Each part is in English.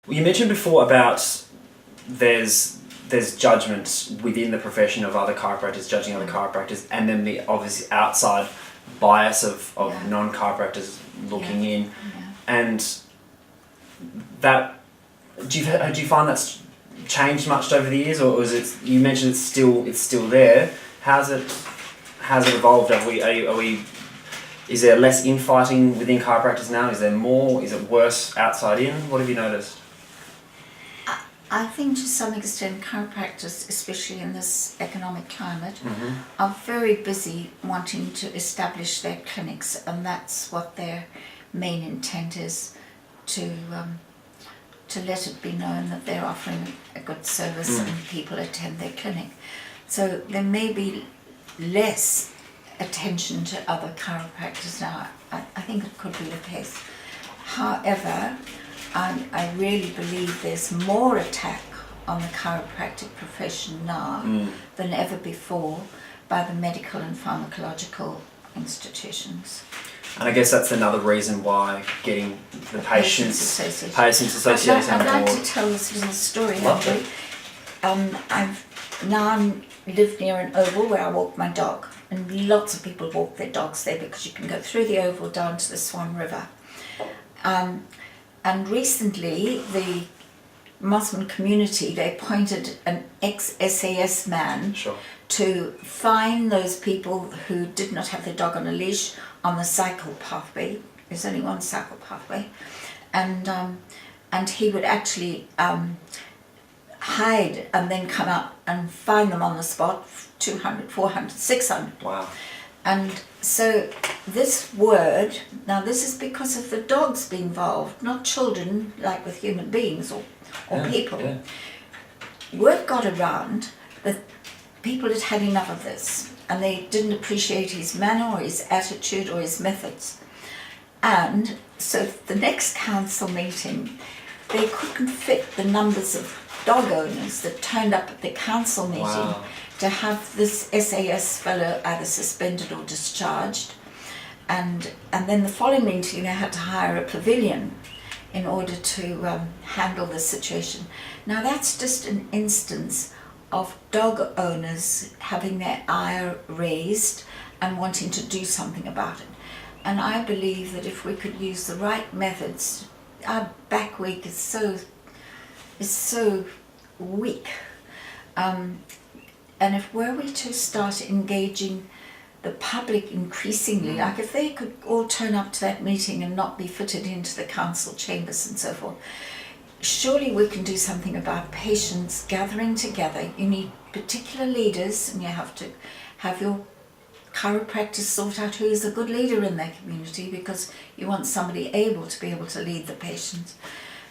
You mentioned before about there's judgments within the profession of other chiropractors judging other chiropractors, and then the obvious outside bias of non-chiropractors looking in, and that do you find that's changed much over the years, or is it? You mentioned it's still there. How's it evolved? Are we? Is there less infighting within chiropractors now? Is there more? Is it worse outside in? What have you noticed? I think to some extent chiropractors, especially in this economic climate, are very busy wanting to establish their clinics, and that's what their main intent is, to let it be known that they're offering a good service and people attend their clinic. So there may be less attention to other chiropractors now. I think it could be the case. However, I really believe there's more attack on the chiropractic profession now than ever before by the medical and pharmacological institutions. And I guess that's another reason why getting the Patients Association I'd on like board. to tell this little story, Lovely. Andrew. I've now lived near an oval where I walk my dog, and lots of people walk their dogs there because you can go through the oval down to the Swan River. And recently, the Muslim community, they appointed an ex-SAS man to fine those people who did not have their dog on a leash on the cycle pathway. There's only one cycle pathway. And he would actually hide and then come up and fine them on the spot, 200, 400, 600. Wow. And so this word, now this is because of the dogs being involved, not children like with human beings or people. Yeah. Word got around that people had had enough of this, and they didn't appreciate his manner or his attitude or his methods. And so the next council meeting, they couldn't fit the numbers of dog owners that turned up at the council meeting to have this SAS fellow either suspended or discharged. And then the following meeting they had to hire a pavilion in order to handle the situation. Now that's just an instance of dog owners having their ire raised and wanting to do something about it. And I believe that if we could use the right methods, our back week is so weak. And if were we to start engaging the public increasingly, like if they could all turn up to that meeting and not be fitted into the council chambers and so forth, surely we can do something about patients gathering together. You need particular leaders, and you have to have your chiropractors sort out who is a good leader in their community, because you want somebody able to lead the patients.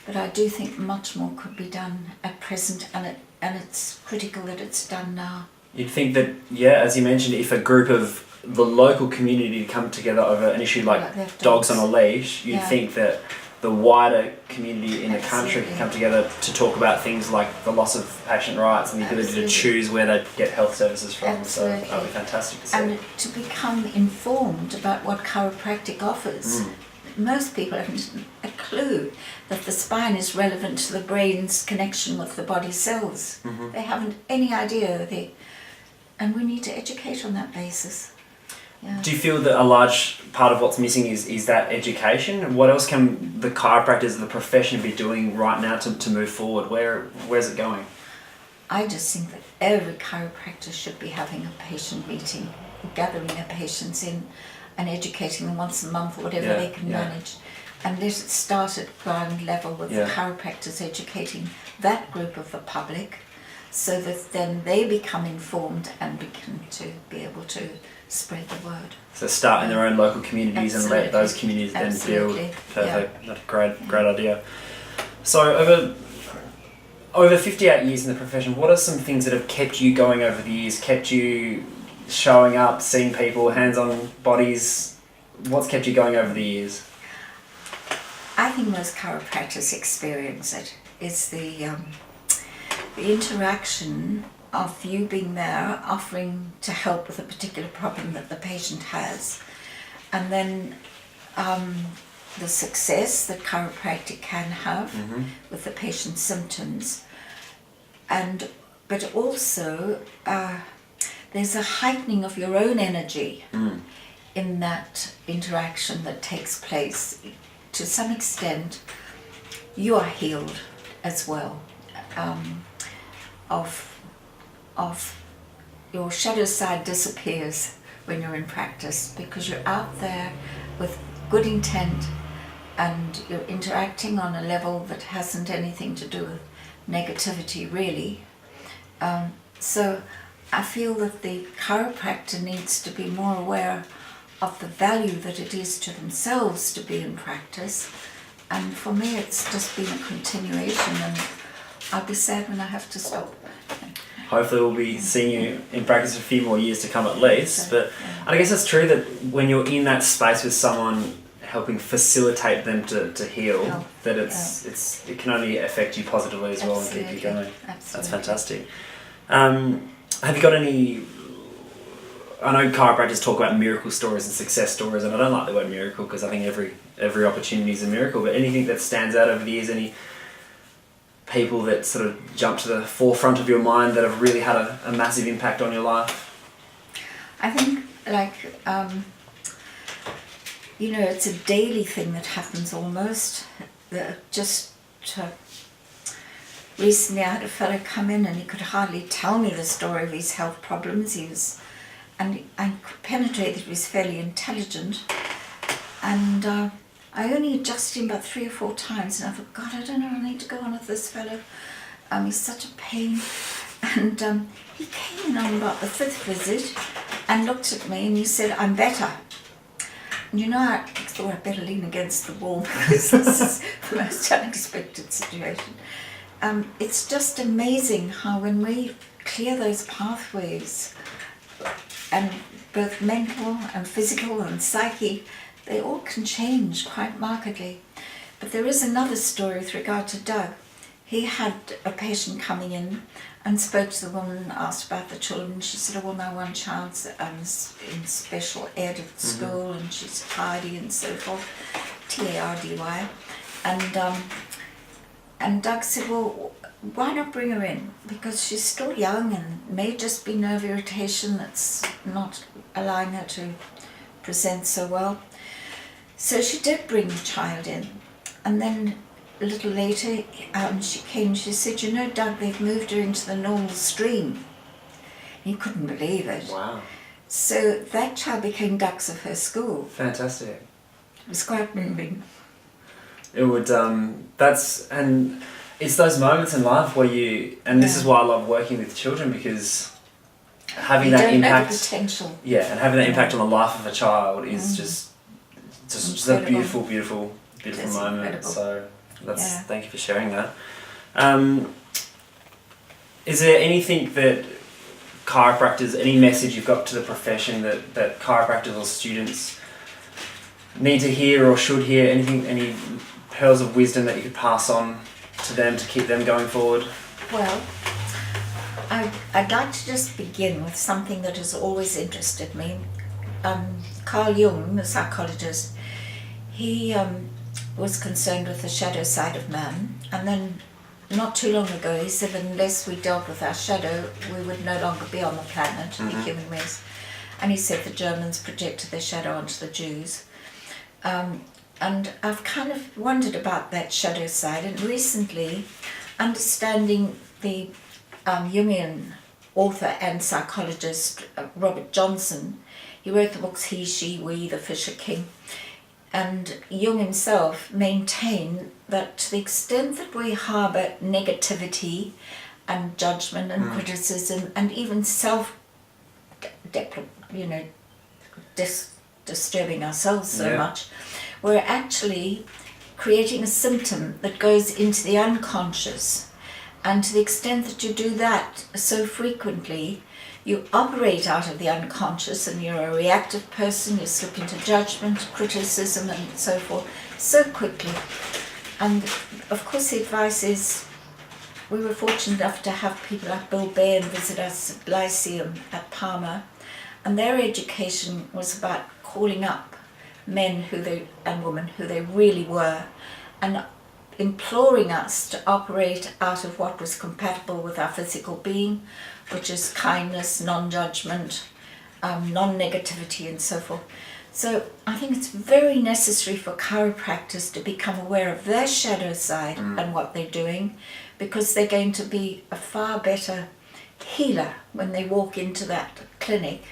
But I do think much more could be done at present, and it's critical that it's done now. You'd think that, as you mentioned, if a group of the local community come together over an issue like dogs on a leash, you'd think that the wider community in the country can come together to talk about things like the loss of patient rights and the ability to choose where they get health services from. So that would be fantastic to see. And to become informed about what chiropractic offers. Most people haven't a clue that the spine is relevant to the brain's connection with the body cells. They haven't any idea. And we need to educate on that basis. Yeah. Do you feel that a large part of what's missing is that education? What else can the chiropractors, the profession, be doing right now to move forward? Where's it going? I just think that every chiropractor should be having a patient meeting, gathering their patients in and educating them once a month or whatever they can manage. And let it start at ground level with the chiropractors educating that group of the public, so that then they become informed and begin to be able to spread the word. So start in their own local communities and let those communities then build. Perfect. That's a great idea. So over 58 years in the profession, what are some things that have kept you going over the years, kept you showing up, seeing people, hands on bodies? What's kept you going over the years? I think most chiropractors experience it. It's the interaction of you being there, offering to help with a particular problem that the patient has, and then the success that chiropractic can have Mm-hmm. with the patient's symptoms, but also there's a heightening of your own energy in that interaction that takes place. To some extent, you are healed as well. Of your shadow side disappears when you're in practice, because you're out there with good intent and you're interacting on a level that hasn't anything to do with negativity, really. So I feel that the chiropractor needs to be more aware of the value that it is to themselves to be in practice. And for me, it's just been a continuation, and I'll be sad when I have to stop. Hopefully we'll be seeing you in practice for a few more years to come at least. But I guess it's true that when you're in that space with someone, helping facilitate them to heal, that it can only affect you positively as well and keep you going. Absolutely. That's fantastic. Have you got any? I know chiropractors talk about miracle stories and success stories, and I don't like the word miracle because I think every opportunity is a miracle. But anything that stands out over the years, any people that sort of jump to the forefront of your mind that have really had a massive impact on your life? I think, it's a daily thing that happens almost. Recently I had a fellow come in and he could hardly tell me the story of his health problems. I could penetrate that he was fairly intelligent, and I only adjusted him about 3 or 4 times, and I thought, God, I don't know, I need to go on with this fellow. He's such a pain. And he came in on about the 5th visit and looked at me and he said, I'm better. And I thought I'd better lean against the wall because this is the most unexpected situation. It's just amazing how when we clear those pathways, and both mental and physical and psyche, they all can change quite markedly. But there is another story with regard to Doug. He had a patient coming in and spoke to the woman and asked about the children. She said, oh, well, my one child's in special ed at school and she's tidy and so forth, Tardy. And Doug said, well, why not bring her in? Because she's still young and may just be nerve irritation that's not allowing her to present so well. So she did bring the child in. And then a little later, she came and she said, Doug, they've moved her into the normal stream. He couldn't believe it. Wow. So that child became Dux of her school. Fantastic. It was quite moving. It would, and it's those moments in life where this is why I love working with children, because having that impact, know the potential. Yeah, and having that impact on the life of a child is just a beautiful moment. Incredible. So thank you for sharing that. Is there anything that chiropractors, any message you've got to the profession that chiropractors or students need to hear or should hear? Anything, any pearls of wisdom that you could pass on to them to keep them going forward? Well, I'd like to just begin with something that has always interested me. Carl Jung, the psychologist, he was concerned with the shadow side of man, and then not too long ago he said that unless we dealt with our shadow, we would no longer be on the planet, the human race. And he said the Germans projected their shadow onto the Jews. And I've kind of wondered about that shadow side, and recently, understanding the Jungian author and psychologist Robert Johnson, he wrote the books He, She, We, The Fisher King, and Jung himself maintained that to the extent that we harbour negativity and judgment and criticism and even disturbing ourselves so much, we're actually creating a symptom that goes into the unconscious. And to the extent that you do that so frequently, you operate out of the unconscious and you're a reactive person, you slip into judgment, criticism and so forth so quickly. And of course the advice is, we were fortunate enough to have people like Bill Baird visit us at Lyceum at Parma, and their education was about calling up men and women who they really were, and imploring us to operate out of what was compatible with our physical being, which is kindness, non-judgment, non-negativity and so forth. So I think it's very necessary for chiropractors to become aware of their shadow side and what they're doing, because they're going to be a far better healer when they walk into that clinic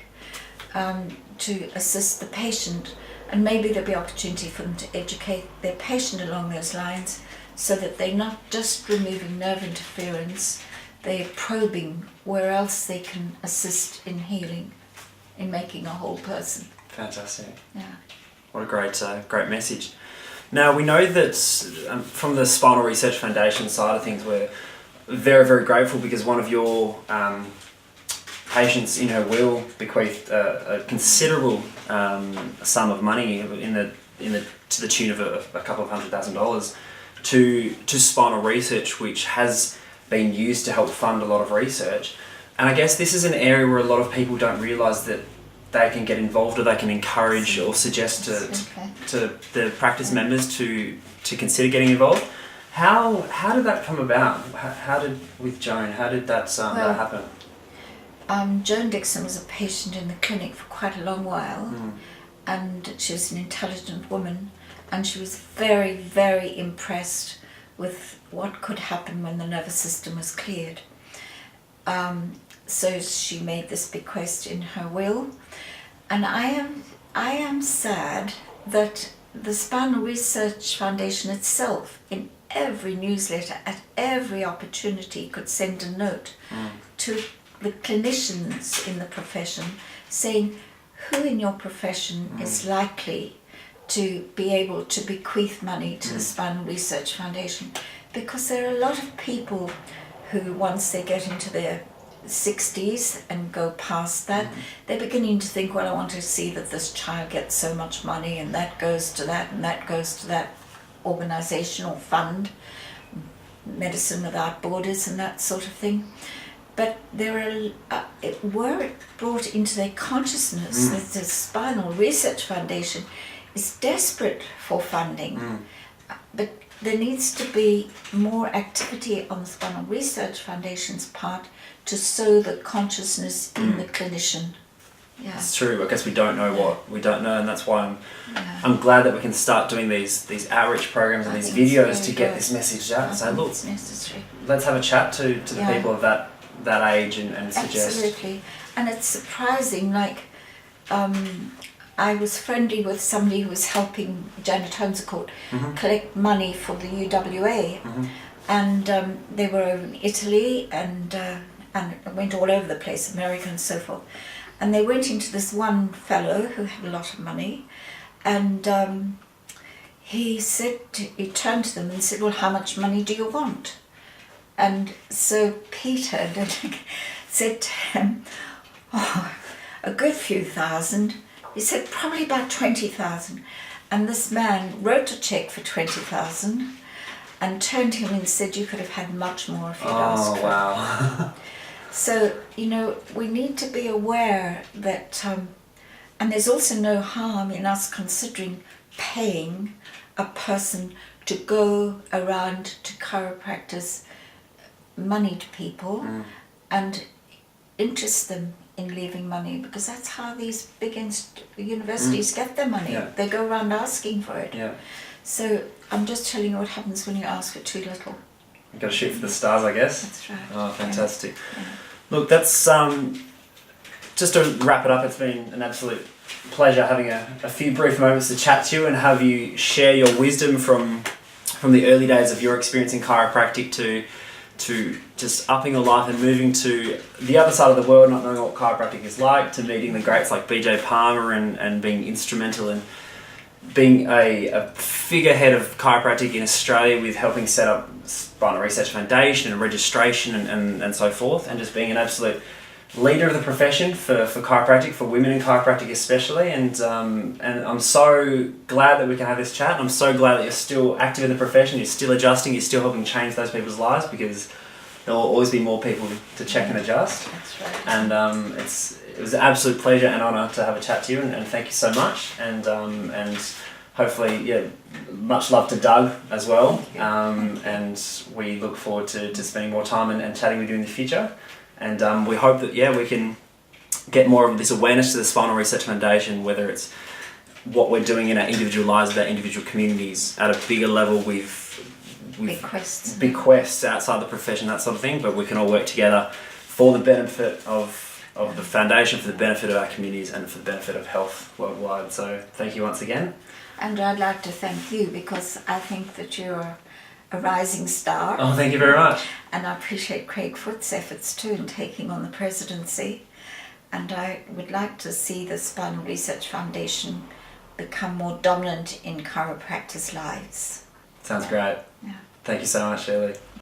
to assist the patient. And maybe there'll be opportunity for them to educate their patient along those lines, so that they're not just removing nerve interference, they're probing where else they can assist in healing, in making a whole person. Fantastic. Yeah. What a great message. Now, we know that from the Spinal Research Foundation side of things, we're very, very grateful because one of your patients in her will bequeathed a considerable sum of money to the tune of a couple of $100,000 to spinal research, which has been used to help fund a lot of research. And I guess this is an area where a lot of people don't realise that they can get involved, or they can encourage or suggest to the practice members to consider getting involved. How did that come about? How did that happen? Joan Dixon was a patient in the clinic for quite a long while, and she was an intelligent woman, and she was very, very impressed with what could happen when the nervous system was cleared. So she made this bequest in her will, and I am sad that the Spinal Research Foundation itself, in every newsletter, at every opportunity, could send a note to the clinicians in the profession saying, who in your profession is likely to be able to bequeath money to the Spinal Research Foundation? Because there are a lot of people who, once they get into their 60s and go past that, they're beginning to think, well, I want to see that this child gets so much money, and that goes to that, and that goes to that organisation or fund, Medicine Without Borders and that sort of thing. But there are, were it brought into their consciousness that the Spinal Research Foundation is desperate for funding, but there needs to be more activity on the Spinal Research Foundation's part to sow the consciousness in the clinician. Yeah. It's true. I guess we don't know what we don't know, and that's why I'm glad that we can start doing these outreach programs and these videos to get this message out and say, look, it's necessary. Let's have a chat to the people of that age and suggest. Absolutely. And it's surprising, like I was friendly with somebody who was helping Janet Holmescourt collect money for the UWA, and they were over in Italy and went all over the place, America and so forth. And they went into this one fellow who had a lot of money, and he turned to them and said, well, how much money do you want? And so Peter said to him, oh, a good few thousand. He said, probably about 20,000. And this man wrote a cheque for 20,000 and turned to him and said, you could have had much more if you'd asked for it. Oh, wow. So, we need to be aware that, and there's also no harm in us considering paying a person to go around to chiropractors, moneyed people, and interest them in leaving money, because that's how these big universities get their money. Yeah. They go around asking for it. Yeah. So I'm just telling you what happens when you ask for too little. You've got to shoot for the stars, I guess. That's right. Oh, fantastic. Yeah. Look, that's just to wrap it up. It's been an absolute pleasure having a few brief moments to chat to you and have you share your wisdom from the early days of your experience in chiropractic to just upping your life and moving to the other side of the world, not knowing what chiropractic is like, to meeting the greats like BJ Palmer and being instrumental in being a figurehead of chiropractic in Australia with helping set up Spinal Research Foundation and registration and so forth, and just being an absolute leader of the profession for chiropractic, for women in chiropractic especially, and I'm so glad that we can have this chat, and I'm so glad that you're still active in the profession, you're still adjusting, you're still helping change those people's lives, because there will always be more people to check and adjust. That's right. And it was an absolute pleasure and honour to have a chat to you, and thank you so much. And hopefully, yeah, much love to Doug as well. And we look forward to spending more time and chatting with you in the future. And we hope that, yeah, we can get more of this awareness to the Spinal Research Foundation, whether it's what we're doing in our individual lives, with our individual communities, at a bigger level with big quests outside the profession, that sort of thing. But we can all work together for the benefit of the foundation, for the benefit of our communities, and for the benefit of health worldwide. So thank you once again. And I'd like to thank you, because I think that you're a rising star. Oh, thank you very much. And I appreciate Craig Foot's efforts too in taking on the presidency. And I would like to see the Spinal Research Foundation become more dominant in chiropractors' lives. Sounds great. Yeah. Thank you so much, Shirleigh.